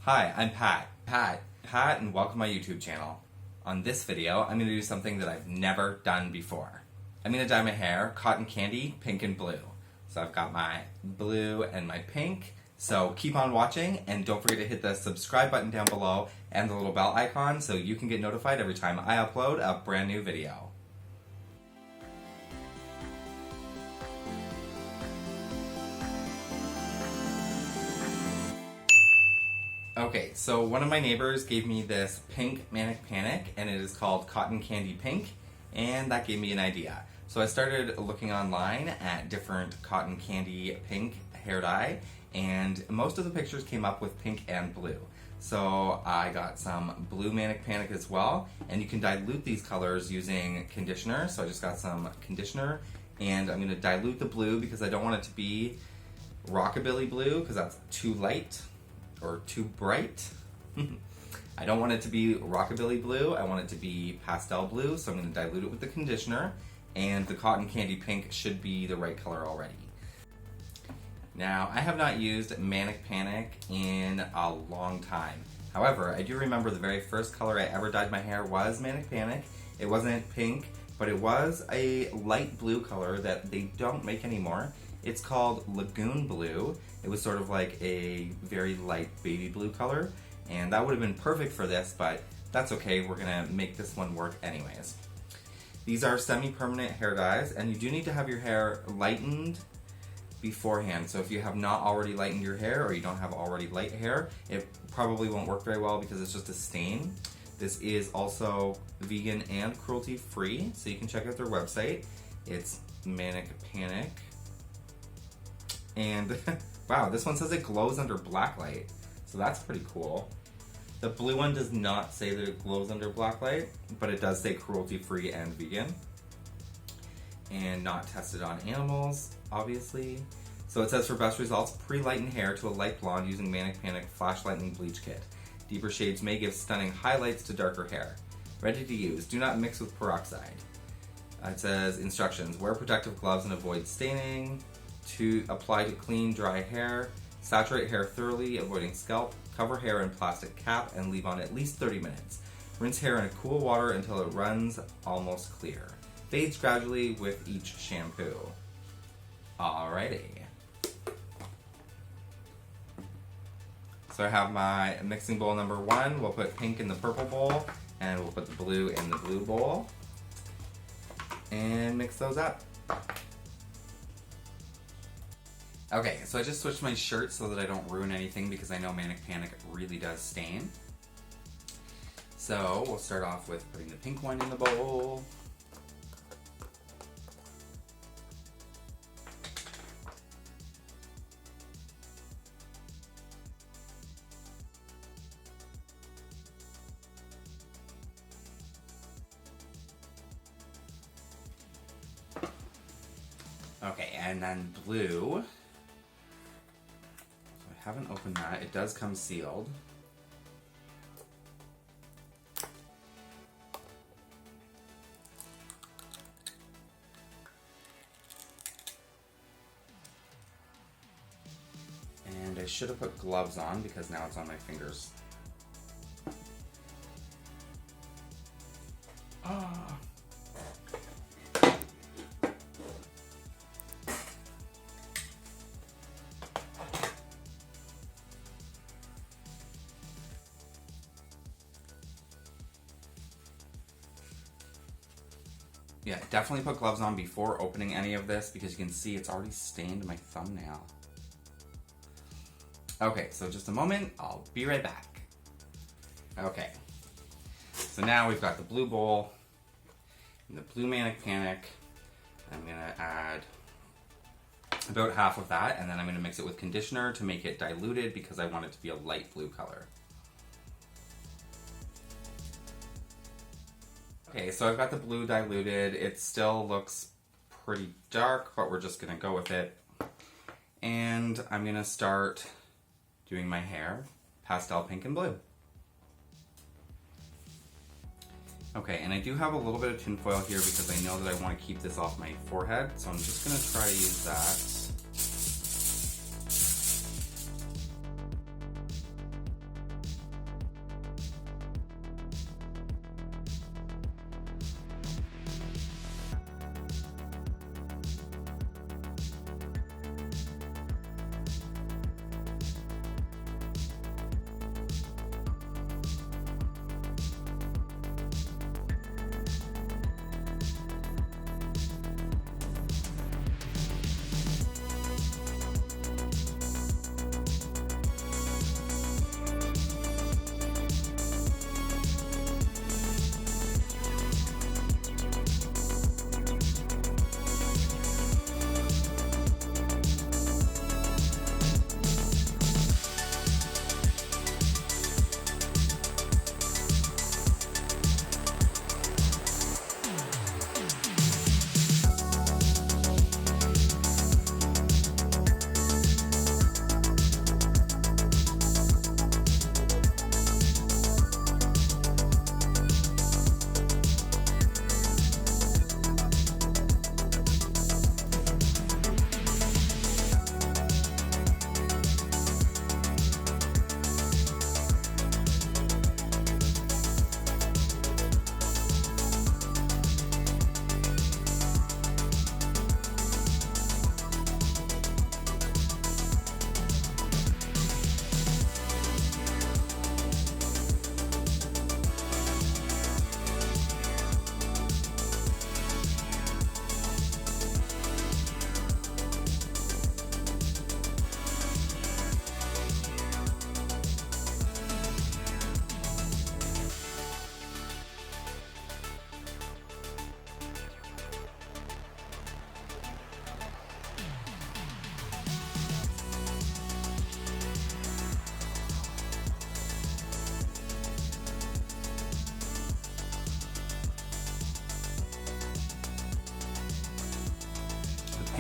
Hi, I'm Pat, and welcome to my YouTube channel. On this video, I'm going to do something that I've never done before. I'm going to dye my hair cotton candy, pink and blue. So I've got my blue and my pink. So keep on watching, and don't forget to hit the subscribe button down below and the little bell icon so you can get notified every time I upload a brand new video. Okay, so one of my neighbors gave me this pink Manic Panic, and it is called Cotton Candy Pink, and that gave me an idea. So I started looking online at different cotton candy pink hair dye, and most of the pictures came up with pink and blue. So I got some blue Manic Panic as well, and you can dilute these colors using conditioner. So I just got some conditioner, and I'm going to dilute the blue because I don't want it to be rockabilly blue because that's too light or too bright. I don't want it to be rockabilly blue, I want it to be pastel blue, so I'm going to dilute it with the conditioner, and the cotton candy pink should be the right color already. Now, I have not used Manic Panic in a long time. However, I do remember the very first color I ever dyed my hair was Manic Panic. It wasn't pink, but it was a light blue color that they don't make anymore. It's called Lagoon Blue. It was sort of like a very light baby blue color, and that would have been perfect for this, but that's okay, we're gonna make this one work anyways. These are semi-permanent hair dyes, and you do need to have your hair lightened beforehand. So if you have not already lightened your hair, or you don't have already light hair, it probably won't work very well because it's just a stain. This is also vegan and cruelty-free, so you can check out their website. It's Manic Panic. And wow, this one says it glows under black light, so that's pretty cool. The blue one does not say that it glows under black light, but it does say cruelty-free and vegan. And not tested on animals, obviously. So it says for best results, pre-lighten hair to a light blonde using Manic Panic Flash Lightening Bleach Kit. Deeper shades may give stunning highlights to darker hair. Ready to use, do not mix with peroxide. It says instructions, wear protective gloves and avoid staining. To apply to clean, dry hair, saturate hair thoroughly, avoiding scalp, cover hair in plastic cap, and leave on at least 30 minutes. Rinse hair in cool water until it runs almost clear. Fades gradually with each shampoo. Alrighty. So I have my mixing bowl number 1. We'll put pink in the purple bowl, and we'll put the blue in the blue bowl. And mix those up. Okay, so I just switched my shirt so that I don't ruin anything because I know Manic Panic really does stain. So we'll start off with putting the pink one in the bowl. Okay, and then blue. I haven't opened that. It does come sealed. And I should have put gloves on because now it's on my fingers. Ah. Yeah, definitely put gloves on before opening any of this because you can see it's already stained my thumbnail. Okay, so just a moment, I'll be right back. Okay, so now we've got the blue bowl and the blue Manic Panic. I'm gonna add about half of that, and then I'm gonna mix it with conditioner to make it diluted because I want it to be a light blue color. Okay, so I've got the blue diluted. It still looks pretty dark, but we're just gonna go with it. And I'm gonna start doing my hair pastel pink and blue. Okay, and I do have a little bit of tinfoil here because I know that I want to keep this off my forehead, so I'm just going to try to use that.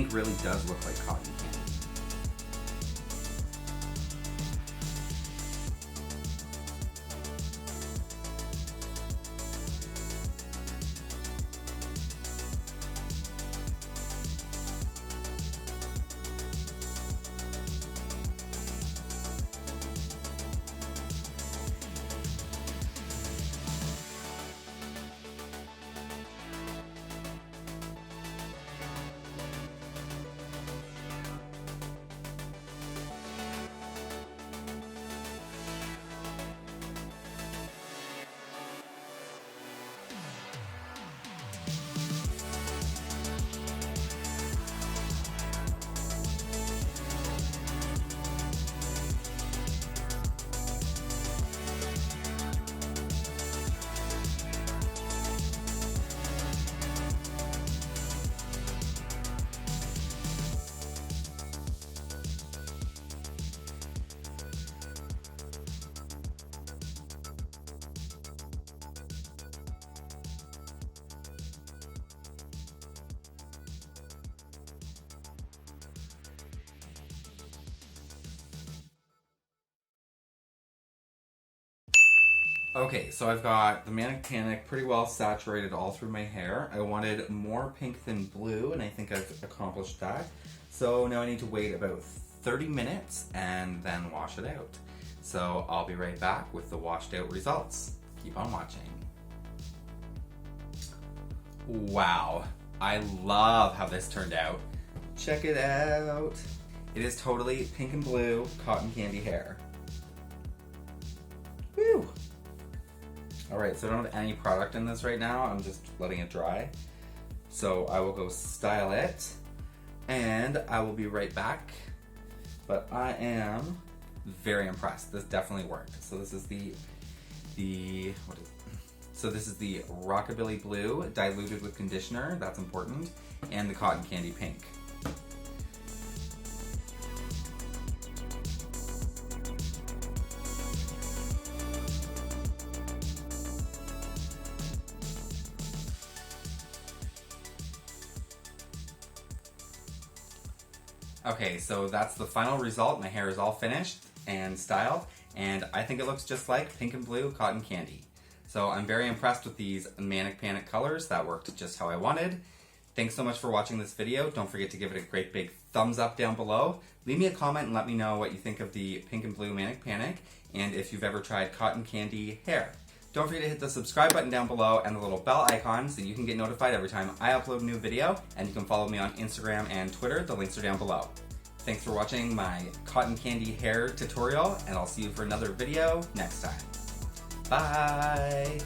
pink really does look like cotton candy. Okay, so I've got the Manic Panic pretty well saturated all through my hair. I wanted more pink than blue, and I think I've accomplished that. So now I need to wait about 30 minutes and then wash it out. So I'll be right back with the washed out results. Keep on watching. Wow, I love how this turned out. Check it out. It is totally pink and blue cotton candy hair. Woo! Alright, so I don't have any product in this right now. I'm just letting it dry. So I will go style it, and I will be right back. But I am very impressed. This definitely worked. So this is the Rockabilly Blue diluted with conditioner. That's important. And the Cotton Candy Pink. Okay, so that's the final result. My hair is all finished and styled, and I think it looks just like pink and blue cotton candy. So I'm very impressed with these Manic Panic colors. That worked just how I wanted. Thanks so much for watching this video. Don't forget to give it a great big thumbs up down below. Leave me a comment and let me know what you think of the pink and blue Manic Panic, and if you've ever tried cotton candy hair. Don't forget to hit the subscribe button down below and the little bell icon so you can get notified every time I upload a new video, and you can follow me on Instagram and Twitter. The links are down below. Thanks for watching my cotton candy hair tutorial, and I'll see you for another video next time. Bye!